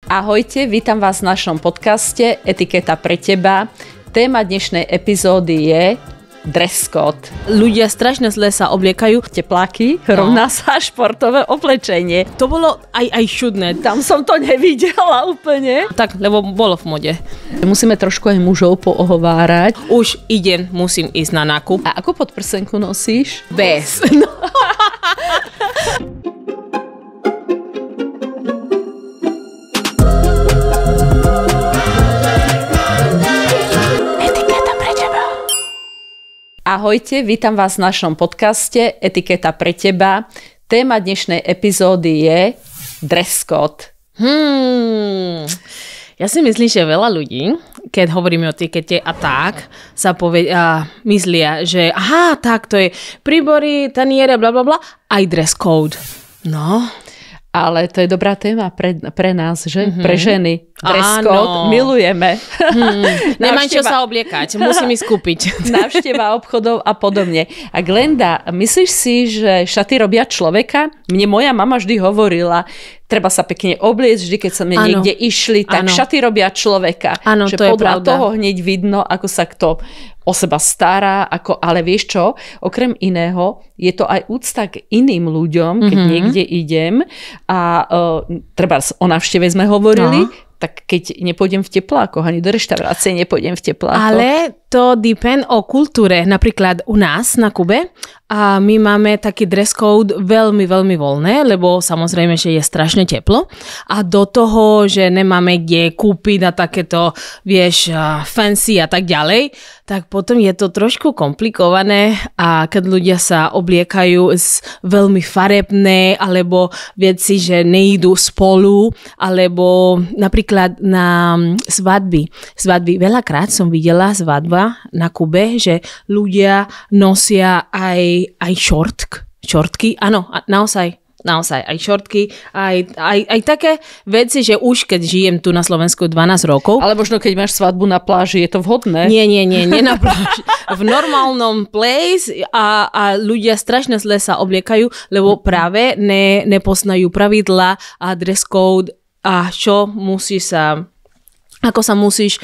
Ahojte, vítam vás v našom podcaste Etiketa pre teba. Téma dnešnej epizódy je dress code. Ľudia strašne zle sa obliekajú. Tepláky rovná sa športové oblečenie. To bolo aj čudné. Tam som to nevidela úplne. Tak, lebo bolo v mode. Musíme trošku aj mužov poohovárať. Už musím ísť na nákup. A ako podprsenku nosíš? Bez. Ahojte, vítam vás v našom podcaste Etiketa pre teba. Téma dnešnej epizódy je dress code. Ja si myslím, že veľa ľudí, keď hovoríme o etikete a tak, sa myslia, že tak to je príbory, taniere, blablabla, aj dress code. No. Ale to je dobrá téma pre nás, že? Pre ženy. Dress code milujeme. Nemám čo sa obliekať, musím ísť kúpiť. Návšteva obchodov a podobne. A Glenda, myslíš si, že šaty robia človeka? Mne moja mama vždy hovorila, treba sa pekne obliecť, vždy keď sme niekde išli, tak šaty robia človeka. Áno, to je pravda. Podľa toho hneď vidno, ako sa kto o seba stará, ale vieš čo, okrem iného, je to aj úcta k iným ľuďom, keď niekde idem a treba o návšteve sme hovorili, tak keď nepôjdem v teplákoch, ani do reštaurácie nepôjdem v teplákoch. Ale to depend o kultúre. Napríklad u nás na Kube a my máme taký dress code veľmi, veľmi voľné, lebo samozrejme, že je strašne teplo a do toho, že nemáme kde kúpiť na takéto, fancy a tak ďalej, tak potom je to trošku komplikované a keď ľudia sa obliekajú veľmi farebné alebo veci, že nejdú spolu, alebo napríklad na svadby. Veľakrát som videla svadba na Kube, že ľudia nosia aj šortky. Áno, naozaj aj šortky, aj také veci, že už keď žijem tu na Slovensku 12 rokov. Ale možno keď máš svadbu na pláži, je to vhodné? Nie na pláži. V normálnom place a ľudia strašne zle sa obliekajú, lebo práve nepoznajú pravidla a dress code a ako sa musíš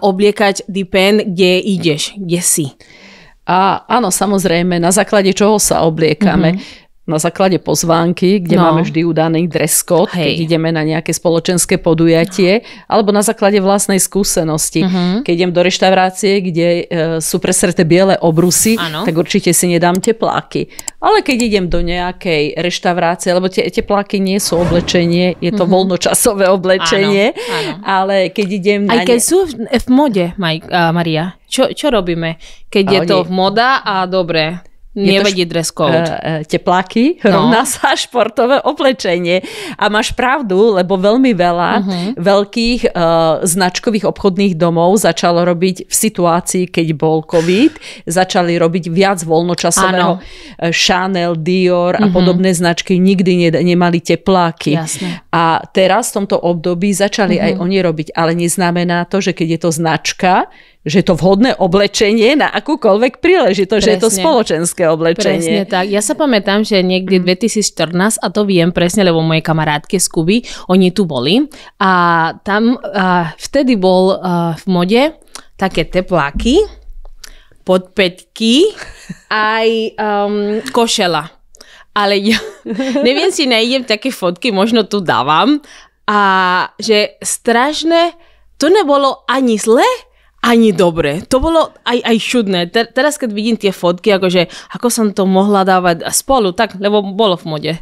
obliekať, depend, kde ideš, kde si. A áno, samozrejme, na základe čoho sa obliekame. Na základe pozvánky, kde máme vždy udaný dress code, keď ideme na nejaké spoločenské podujatie, alebo na základe vlastnej skúsenosti. Keď idem do reštaurácie, kde sú presreté biele obrusy, tak určite si nedám tepláky. Ale keď idem do nejakej reštaurácie, lebo tepláky nie sú oblečenie, je to voľnočasové oblečenie, ale keď idem na... Aj keď sú v mode, Maria, čo robíme? Keď je to v moda a dobre... Nevedí dress code. Tepláky rovná sa športové oblečenie. A máš pravdu, lebo veľmi veľa veľkých značkových obchodných domov začalo robiť v situácii, keď bol COVID, začali robiť viac voľnočasového. Chanel, Dior a podobné značky nikdy nemali tepláky. Jasne. A teraz v tomto období začali aj oni robiť, ale neznamená to, že keď je to značka, že je to vhodné oblečenie na akúkoľvek príležitosť, že je to spoločenské oblečenie. Presne tak. Ja sa pamätám, že niekde 2014, a to viem presne, lebo moje kamarátky z Kuby, oni tu boli a tam vtedy bol v mode také tepláky, podpäťky, aj košela. Ale ja neviem si nájdem také fotky, možno tu dávam, a že strašne, to nebolo ani zle, ani dobre. To bolo aj čudné. Teraz, keď vidím tie fotky, ako som to mohla dávať spolu, tak, lebo bolo v mode.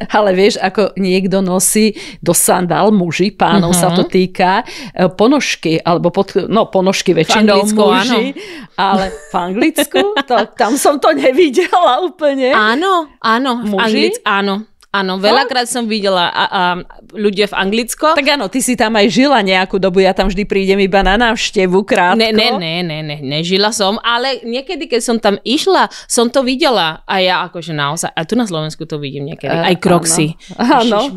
Ale vieš, ako niekto nosí do sandál, muži, pánov sa to týka, ponožky, alebo ponožky väčšinou muži, ale v Anglicku, tam som to nevidela úplne. Áno, muži? Áno, veľakrát som videla ľudia v Anglicku. Tak áno, ty si tam aj žila nejakú dobu, ja tam vždy prídem iba na návštevu krátko. Nežila som, ale niekedy, keď som tam išla, som to videla. A ja naozaj, a tu na Slovensku to vidím niekedy. Aj Crocsy. Áno.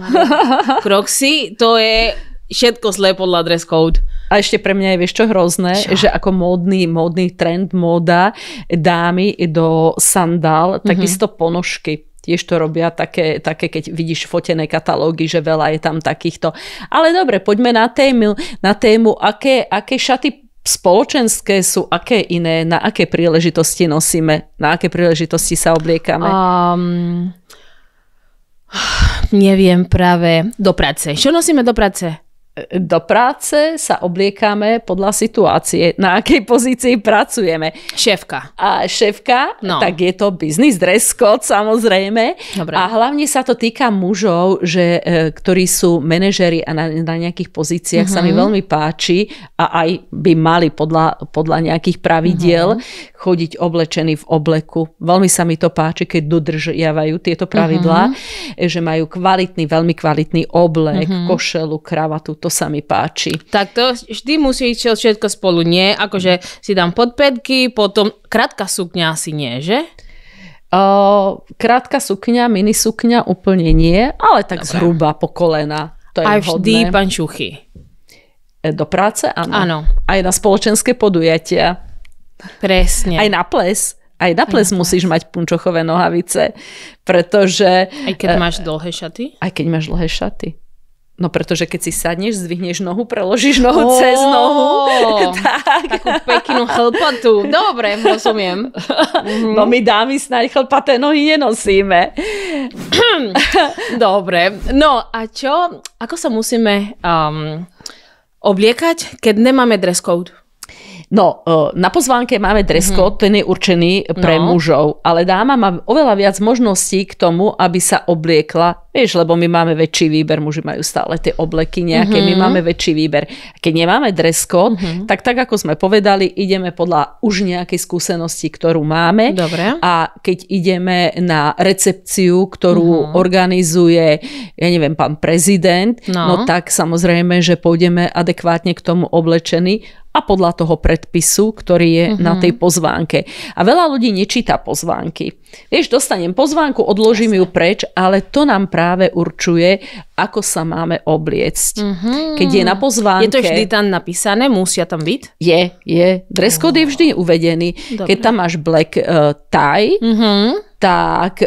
Crocsy, to je všetko zlé podľa dress code. A ešte pre mňa je, vieš čo, hrozné, že ako módny trend, móda dámy do sandál, takisto ponožky. tiež to robia také, keď vidíš fotené katalógy, že veľa je tam takýchto. Ale dobre, poďme na tému, aké šaty spoločenské sú, aké iné, na aké príležitosti nosíme, na aké príležitosti sa obliekame? Neviem práve. Do práce. Čo nosíme do práce? Do práce sa obliekame podľa situácie, na akej pozícii pracujeme. Šéfka. A šéfka, tak je to business dress code, samozrejme. Dobre. A hlavne sa to týka mužov, ktorí sú manažeri a na nejakých pozíciách sa mi veľmi páči a aj by mali podľa nejakých pravidiel chodiť oblečení v obleku. Veľmi sa mi to páči, keď dodržiavajú tieto pravidlá, že majú veľmi kvalitný oblek, košelu, kravatu. To sa mi páči. Tak to vždy musí ísť všetko spolu, nie? Akože si dám podpätky, potom krátka sukňa asi nie, že? Krátka sukňa, mini sukňa úplne nie, ale tak zhruba po kolena. To je aj vhodné. vždy pančuchy. Do práce? Áno. Áno. Aj na spoločenské podujatia. Presne. Aj na ples. Aj na ples musíš mať punčochové nohavice, pretože... Aj keď máš dlhé šaty? Aj keď máš dlhé šaty. No pretože keď si sadneš, zdvihneš nohu, preložíš nohu cez nohu. Tak. Takú peknú chlpatu. Dobre, rozumiem. No my dámy snáď chlpaté nohy nenosíme. Dobre. No a čo? Ako sa musíme obliekať, keď nemáme dress code? No, na pozvánke máme dress code, ten je určený pre mužov, ale dáma má oveľa viac možností k tomu, aby sa obliekla. Vieš, lebo my máme väčší výber, muži majú stále tie obleky nejaké, my máme väčší výber. Keď nemáme dress code, tak ako sme povedali, ideme podľa už nejakej skúsenosti, ktorú máme. Dobre. A keď ideme na recepciu, ktorú organizuje, ja neviem, pán prezident, no tak samozrejme, že pôjdeme adekvátne k tomu oblečení a podľa toho predpisu, ktorý je na tej pozvánke. A veľa ľudí nečíta pozvánky. Vieš, dostanem pozvánku, odložím ju preč, ale to nám práve určuje, ako sa máme obliecť. Keď je na pozvánke... Je to vždy tam napísané? Musia tam byť? Je. Dress code je vždy uvedený. Dobre. Keď tam máš black tie, tak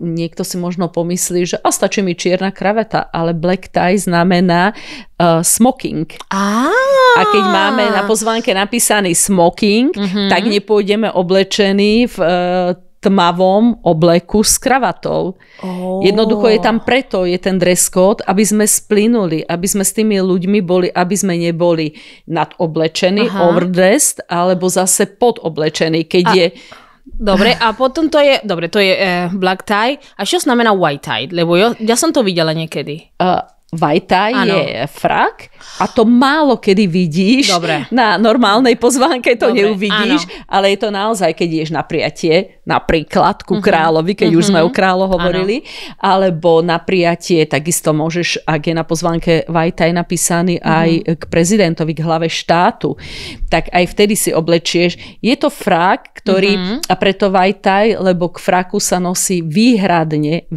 niekto si možno pomyslí, že stačí mi čierna kravata, ale black tie znamená smoking. A keď máme na pozvánke napísaný smoking, tak nepôjdeme oblečení v tmavom obleku s kravatou. Jednoducho je tam preto, je ten dress code, aby sme splynuli, aby sme s tými ľuďmi boli, aby sme neboli nadoblečení, overdressed, alebo zase podoblečení, keď je... Dobre, a potom to je black tie. A čo znamená white tie? Lebo ja som to videla niekedy. White tie je frak a to málo kedy vidíš. Dobre. Na normálnej pozvánke to neuvidíš, ale je to naozaj, keď ideš na prijatie, napríklad ku kráľovi, keď už sme o kráľo hovorili, alebo na prijatie, takisto môžeš, ak je na pozvánke white tie napísaný aj k prezidentovi, k hlave štátu, tak aj vtedy si oblečieš. Je to frak, ktorý, a preto white tie, lebo k fraku sa nosí výhradne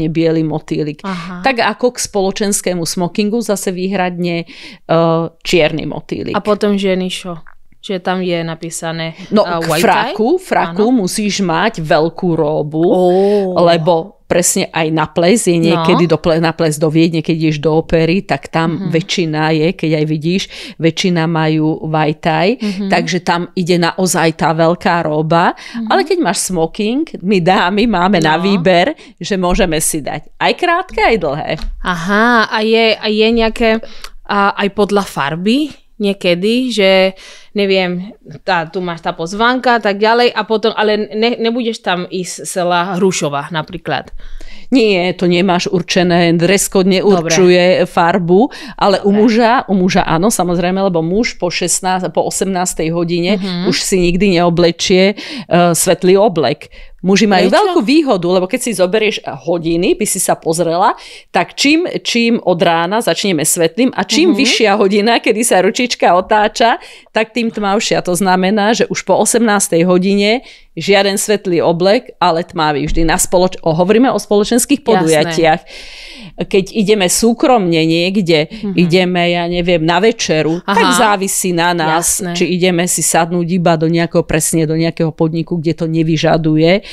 biely motýlik. Tak ako k spoločenskému smokingu zase výhradne čierny motýlik. A potom ženy čo? Čiže tam je napísané k fraku musíš mať veľkú róbu, lebo presne aj na ples je niekedy na ples do Viedne, keď ideš do opery, tak tam väčšina je, keď aj vidíš, väčšina majú white tie, takže tam ide naozaj tá veľká róba, ale keď máš smoking, my dámy máme na výber, že môžeme si dať aj krátke, aj dlhé. Aha, a je nejaké aj podľa farby niekedy, že neviem, tu máš tá pozvánka, tak ďalej a potom, ale nebudeš tam ísť celá hrušová napríklad. Nie, to nemáš určené, dress code neurčuje farbu, ale u muža áno, samozrejme, lebo muž po 18. hodine už si nikdy neoblečie svetlý oblek. Muži majú veľkú výhodu, lebo keď si zoberieš hodiny, by si sa pozrela, tak čím od rána začneme svetlým a čím vyššia hodina, kedy sa ručička otáča, tak tým tmavšia. To znamená, že už po 18. hodine žiaden svetlý oblek, ale tmavý vždy. Hovoríme o spoločenských podujatiach. Keď ideme súkromne niekde, ideme, ja neviem, na večeru, tak závisí na nás, či ideme si sadnúť iba do nejakého podniku, kde to nevyžaduje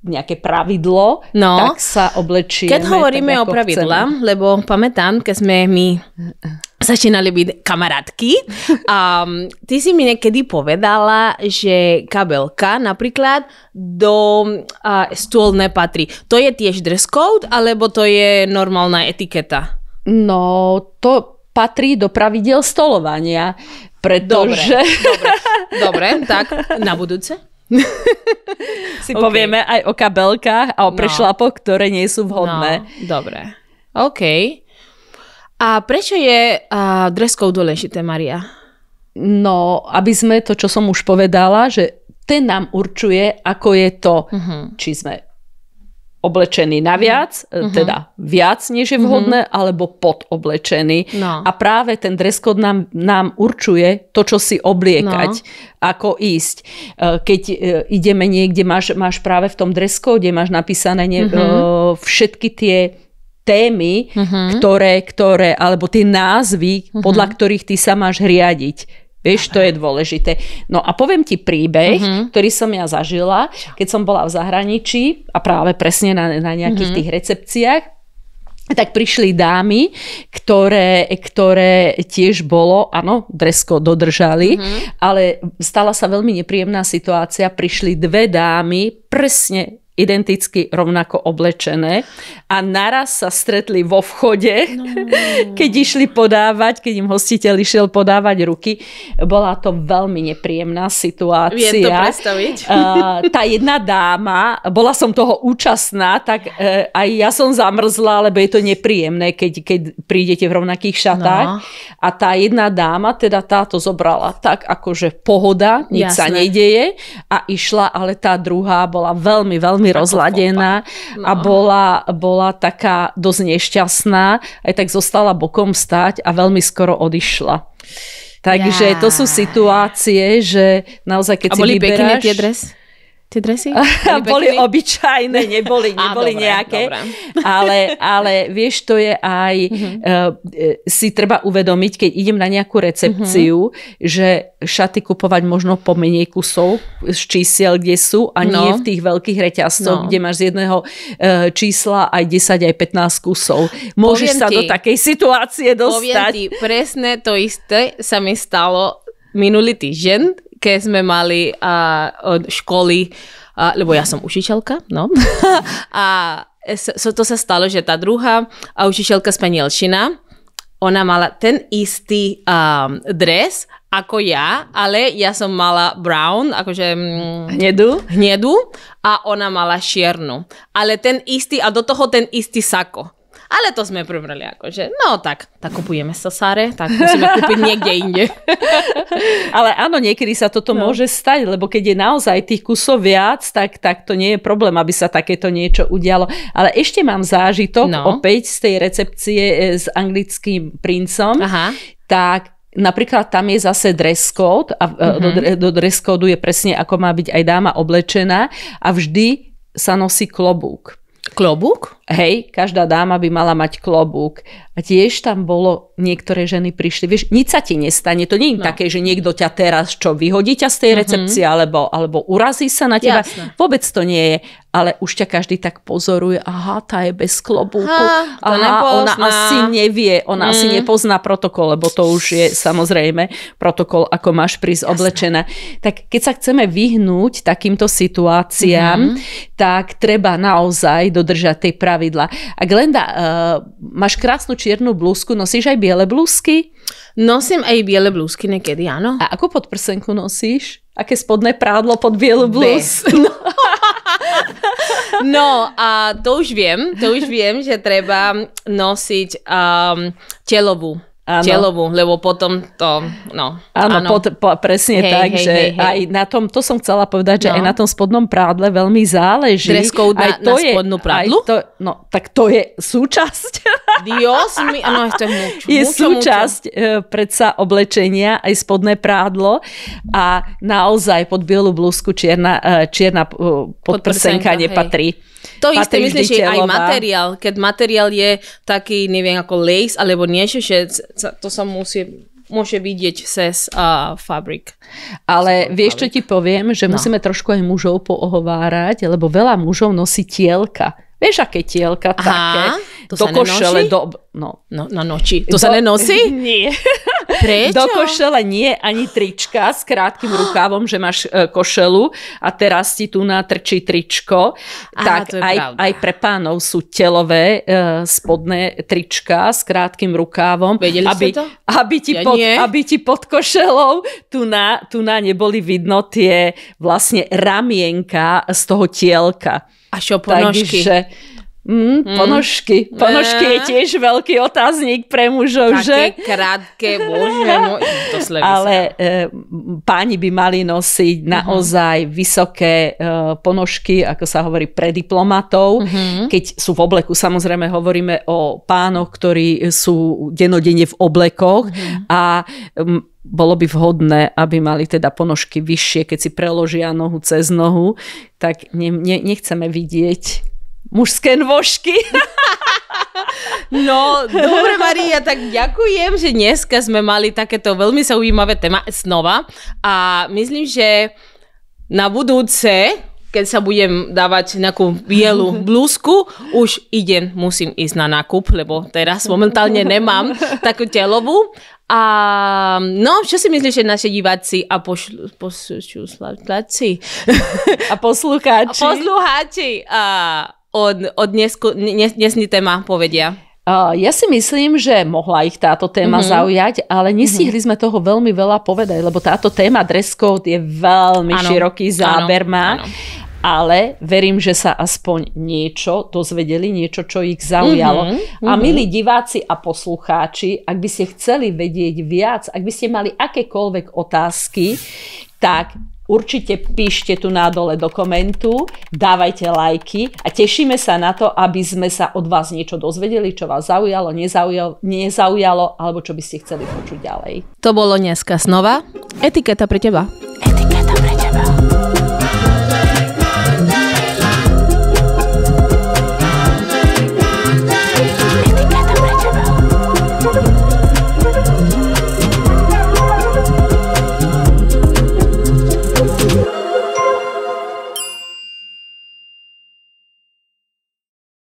nejaké pravidlo, tak sa oblečieme. Keď hovoríme o pravidlách, lebo pamätám, keď sme my začínali byť kamarátky, ty si mi niekedy povedala, že kabelka napríklad do stôl nepatrí. To je tiež dress code, alebo to je normálna etiketa? No, to patrí do pravidiel stolovania, pretože... Dobre, tak na budúce? Si povieme aj o kabelkách a o prešlapoch, ktoré nie sú vhodné. Dobre. OK. A prečo je dress code dôležité, Maria? No, aby sme to, čo som už povedala, že ten nám určuje, ako je to, či sme oblečený naviac, teda viac, než je vhodné, alebo podoblečený. No. A práve ten dress code nám určuje to, čo si obliekať, ako ísť. Keď ideme niekde, máš práve v tom dress code, máš napísané všetky tie témy, ktoré, alebo tie názvy, podľa ktorých ty sa máš riadiť. Vieš, to je dôležité. No a poviem ti príbeh, ktorý som ja zažila, keď som bola v zahraničí a práve presne na nejakých tých recepciách, tak prišli dámy, ktoré tiež bolo, áno, dress code dodržali, ale stala sa veľmi nepríjemná situácia. Prišli dve dámy presne identicky rovnako oblečené a naraz sa stretli vo vchode, keď išli podávať, keď im hostiteľ išiel podávať ruky. Bola to veľmi nepríjemná situácia. Viem to predstaviť. Tá jedna dáma, bola som toho účastná, tak aj ja som zamrzla, lebo je to nepríjemné, keď prídete v rovnakých šatách. A tá jedna dáma, teda táto zobrala tak, akože pohoda, nič sa nedeje a išla, ale tá druhá bola veľmi, veľmi rozladená a bola taká dosť nešťastná, aj tak zostala bokom stáť a veľmi skoro odišla. Takže to sú situácie, že naozaj keď si vyberáš... A boli pekné tie dresy? Boli obyčajné, neboli nejaké. Ale vieš, to je aj... si treba uvedomiť, keď idem na nejakú recepciu, že šaty kupovať možno po menej kusov z čísiel, kde sú, a nie v tých veľkých reťazcoch, kde máš z jedného čísla aj 10, aj 15 kusov. Môžeš sa do takej situácie dostať. Poviem ti, presne to isté sa mi stalo minulý týždeň, keď sme mali od školy, lebo ja som učiteľka, a to sa stalo, že tá druhá učiteľka španielčina, ona mala ten istý dres ako ja, ale ja som mala brown, akože hnedu a ona mala čiernu. Ale ten istý, a do toho ten istý sako. Ale to sme prebrali akože, tak kupujeme Sasáre, tak musíme kúpiť niekde inde. Ale áno, niekedy sa toto môže stať, lebo keď je naozaj tých kusov viac, tak to nie je problém, aby sa takéto niečo udialo. Ale ešte mám zážitok opäť z tej recepcie s anglickým princom. Tak napríklad tam je zase dress code a do dress code je presne, ako má byť aj dáma oblečená a vždy sa nosí klobúk. Klobúk? Hej, každá dáma by mala mať klobúk. A tiež tam bolo, niektoré ženy prišli, vieš, nič sa ti nestane. To nie je také, že niekto ťa teraz vyhodí ťa z tej recepcie, alebo urazí sa na teba. Jasne. Vôbec to nie je. Ale už ťa každý tak pozoruje. Aha, tá je bez klobúku. Ona asi nevie, ona asi nepozná protokol, lebo to už je samozrejme protokol, ako máš prísť oblečená. Tak keď sa chceme vyhnúť takýmto situáciám, tak treba naozaj dodržať tej pravidla. A Glenda, máš krásnu čiernu blúzku, nosíš aj biele blúzky? Nosím aj biele blúzky niekedy, áno. A ako podprsenku nosíš? Aké spodné prádlo pod bielu blúzku? No, a to už viem, že treba nosiť telovú. Telovú, lebo potom to, Áno. Presne tak, že aj na tom, to som chcela povedať, že aj na tom spodnom prádle veľmi záleží. Dress code na spodnú prádlu? Tak to je súčasť. Dios mi, to je súčasť predsa oblečenia, aj spodné prádlo a naozaj pod bielu blúzku čierna podprsenka nepatrí. To isté, myslím, že aj materiál. Keď materiál je taký, neviem, ako lace, alebo niečo, že to sa musí môže vidieť cez fabrik. Ale vieš, čo ti poviem? Že musíme trošku aj mužov poohovárať, lebo veľa mužov nosí tielka. Vieš, aké tielka také? To do košele, na noči. To sa nenosí? Nie. Prečo? Do košele nie, ani trička s krátkym rukávom, že máš košelu a teraz ti tu natrčí tričko. Tak aj pre pánov sú telové spodné trička s krátkym rukávom. Vedeli ste to? Aby ti pod košelou tu na neboli vidno tie vlastne ramienka z toho tielka. A čo ponožky? Takže, ponožky je tiež veľký otáznik pre mužov, že? Také krátke, bože môj. Ale páni by mali nosiť naozaj vysoké ponožky, ako sa hovorí, pre diplomatov. Keď sú v obleku, samozrejme hovoríme o pánoch, ktorí sú denodenne v oblekoch a bolo by vhodné, aby mali teda ponožky vyššie, keď si preložia nohu cez nohu, tak nechceme vidieť mužské nôžky. No, dobre, Maria, tak ďakujem, že dneska sme mali takéto veľmi zaujímavé téma znova a myslím, že na budúce, keď sa budem dávať nejakú bielu blúzku, už musím ísť na nákup, lebo teraz momentálne nemám takú telovú. A no, čo si myslíš, že naši diváci a poslucháči od dnesní téma povedia? Ja si myslím, že mohla ich táto téma zaujať, ale nesihli sme toho veľmi veľa povedať, lebo táto téma dress code je veľmi široký záber má. Ale verím, že sa aspoň niečo dozvedeli, niečo, čo ich zaujalo. A milí diváci a poslucháči, ak by ste chceli vedieť viac, ak by ste mali akékoľvek otázky, tak určite píšte tu na dole do komentu, dávajte lajky a tešíme sa na to, aby sme sa od vás niečo dozvedeli, čo vás zaujalo, nezaujalo, alebo čo by ste chceli počuť ďalej. To bolo dneska znova. Etiketa pre teba. Etiketa pre teba.